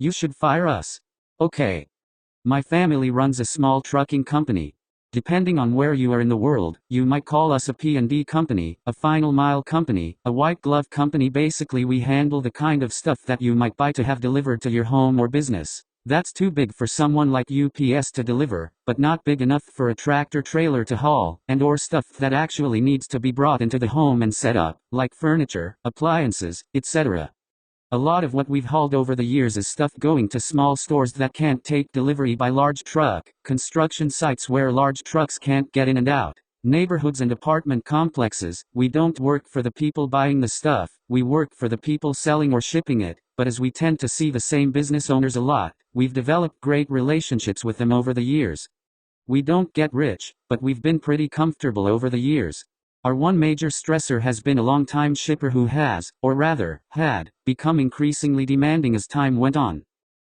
You should fire us. Okay. My family runs a small trucking company. Depending on where you are in the world, you might call us a P&D company, a final mile company, a white glove company. Basically, we handle the kind of stuff that you might buy to have delivered to your home or business. That's too big for someone like UPS to deliver, but not big enough for a tractor trailer to haul, and or stuff that actually needs to be brought into the home and set up, like furniture, appliances, etc. A lot of what we've hauled over the years is stuff going to small stores that can't take delivery by large truck, construction sites where large trucks can't get in and out, neighborhoods and apartment complexes. We don't work for the people buying the stuff, we work for the people selling or shipping it, but as we tend to see the same business owners a lot, we've developed great relationships with them over the years. We don't get rich, but we've been pretty comfortable over the years. Our one major stressor has been a long-time shipper who has, or rather, had, become increasingly demanding as time went on.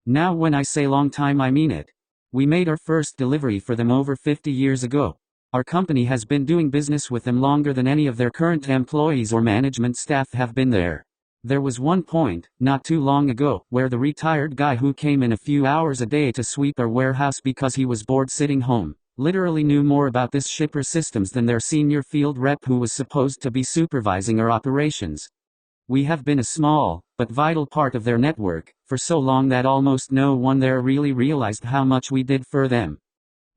Now when I say long time I mean it. We made our first delivery for them over 50 years ago. Our company has been doing business with them longer than any of their current employees or management staff have been there. There was one point, not too long ago, where the retired guy who came in a few hours a day to sweep our warehouse because he was bored sitting home, literally knew more about this shipper systems than their senior field rep who was supposed to be supervising our operations. We have been a small, but vital part of their network, for so long that almost no one there really realized how much we did for them.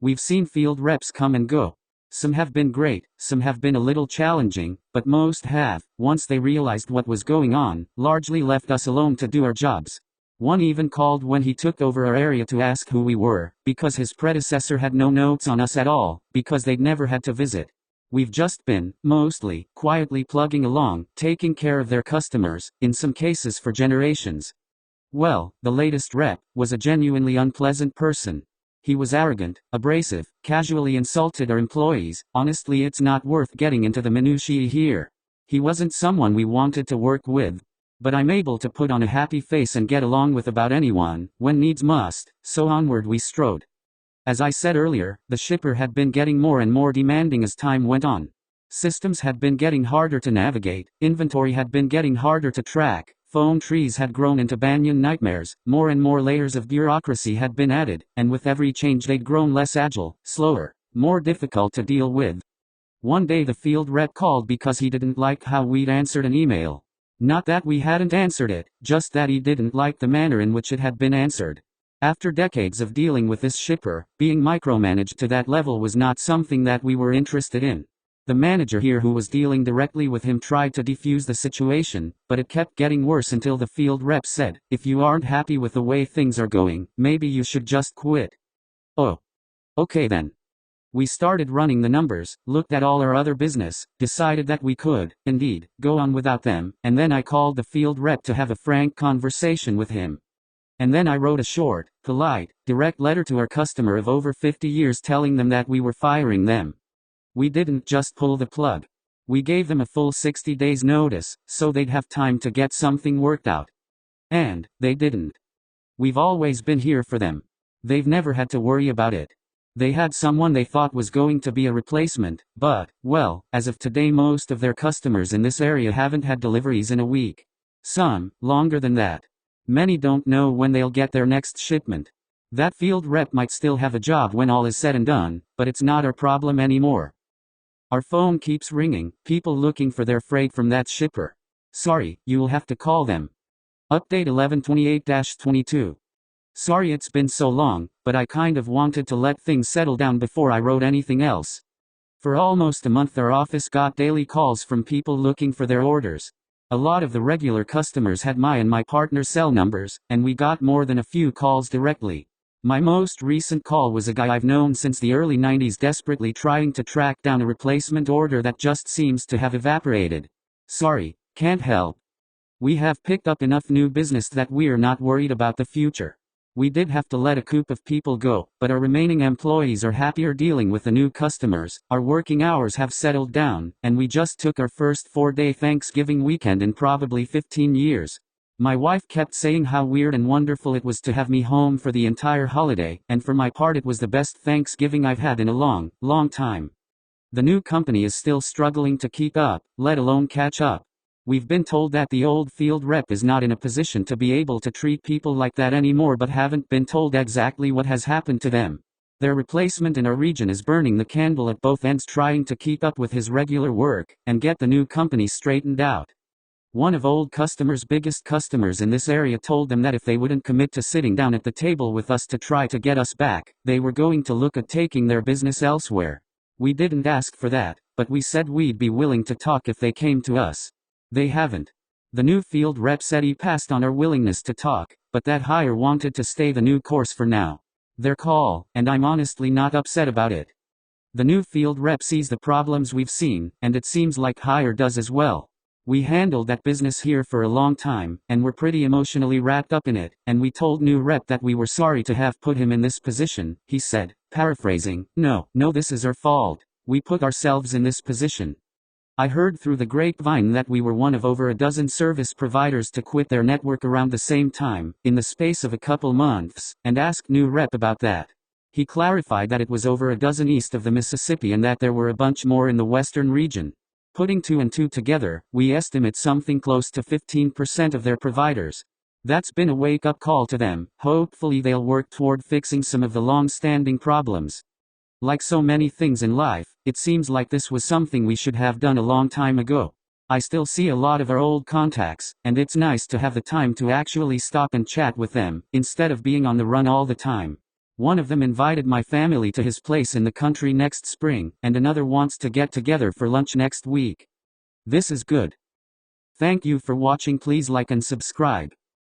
We've seen field reps come and go. Some have been great, some have been a little challenging, but most have, once they realized what was going on, largely left us alone to do our jobs. One even called when he took over our area to ask who we were, because his predecessor had no notes on us at all, because they'd never had to visit. We've just been, mostly, quietly plugging along, taking care of their customers, in some cases for generations. Well, the latest rep was a genuinely unpleasant person. He was arrogant, abrasive, casually insulted our employees. Honestly, it's not worth getting into the minutiae here. He wasn't someone we wanted to work with. But I'm able to put on a happy face and get along with about anyone, when needs must, so onward we strode. As I said earlier, the shipper had been getting more and more demanding as time went on. Systems had been getting harder to navigate, inventory had been getting harder to track, phone trees had grown into banyan nightmares, more and more layers of bureaucracy had been added, and with every change they'd grown less agile, slower, more difficult to deal with. One day the field rep called because he didn't like how we'd answered an email. Not that we hadn't answered it, just that he didn't like the manner in which it had been answered. After decades of dealing with this shipper, being micromanaged to that level was not something that we were interested in. The manager here who was dealing directly with him tried to defuse the situation, but it kept getting worse until the field rep said, "If you aren't happy with the way things are going, maybe you should just quit." Oh. Okay then. We started running the numbers, looked at all our other business, decided that we could, indeed, go on without them, and then I called the field rep to have a frank conversation with him. And then I wrote a short, polite, direct letter to our customer of over 50 years telling them that we were firing them. We didn't just pull the plug. We gave them a full 60 days notice, so they'd have time to get something worked out. And they didn't. We've always been here for them. They've never had to worry about it. They had someone they thought was going to be a replacement, but, well, as of today most of their customers in this area haven't had deliveries in a week. Some, longer than that. Many don't know when they'll get their next shipment. That field rep might still have a job when all is said and done, but it's not our problem anymore. Our phone keeps ringing, people looking for their freight from that shipper. Sorry, you'll have to call them. Update 1128-22. Sorry it's been so long, but I kind of wanted to let things settle down before I wrote anything else. For almost a month our office got daily calls from people looking for their orders. A lot of the regular customers had my and my partner's cell numbers, and we got more than a few calls directly. My most recent call was a guy I've known since the early 90s desperately trying to track down a replacement order that just seems to have evaporated. Sorry, can't help. We have picked up enough new business that we're not worried about the future. We did have to let a coup of people go, but our remaining employees are happier dealing with the new customers, our working hours have settled down, and we just took our first 4-day Thanksgiving weekend in probably 15 years. My wife kept saying how weird and wonderful it was to have me home for the entire holiday, and for my part it was the best Thanksgiving I've had in a long, long time. The new company is still struggling to keep up, let alone catch up. We've been told that the old field rep is not in a position to be able to treat people like that anymore, but haven't been told exactly what has happened to them. Their replacement in our region is burning the candle at both ends, trying to keep up with his regular work and get the new company straightened out. One of old customers' biggest customers in this area told them that if they wouldn't commit to sitting down at the table with us to try to get us back, they were going to look at taking their business elsewhere. We didn't ask for that, but we said we'd be willing to talk if they came to us. They haven't. The new field rep said he passed on our willingness to talk, but that hire wanted to stay the new course for now. Their call, and I'm honestly not upset about it. The new field rep sees the problems we've seen, and it seems like hire does as well. We handled that business here for a long time, and were pretty emotionally wrapped up in it, and we told new rep that we were sorry to have put him in this position. He said, paraphrasing, no, this is our fault. We put ourselves in this position. I heard through the grapevine that we were one of over a dozen service providers to quit their network around the same time, in the space of a couple months, and asked new rep about that. He clarified that it was over a dozen east of the Mississippi and that there were a bunch more in the western region. Putting 2 and 2 together, we estimate something close to 15% of their providers. That's been a wake-up call to them. Hopefully they'll work toward fixing some of the long-standing problems. Like so many things in life, it seems like this was something we should have done a long time ago. I still see a lot of our old contacts, and it's nice to have the time to actually stop and chat with them, instead of being on the run all the time. One of them invited my family to his place in the country next spring, and another wants to get together for lunch next week. This is good. Thank you for watching. Please like and subscribe.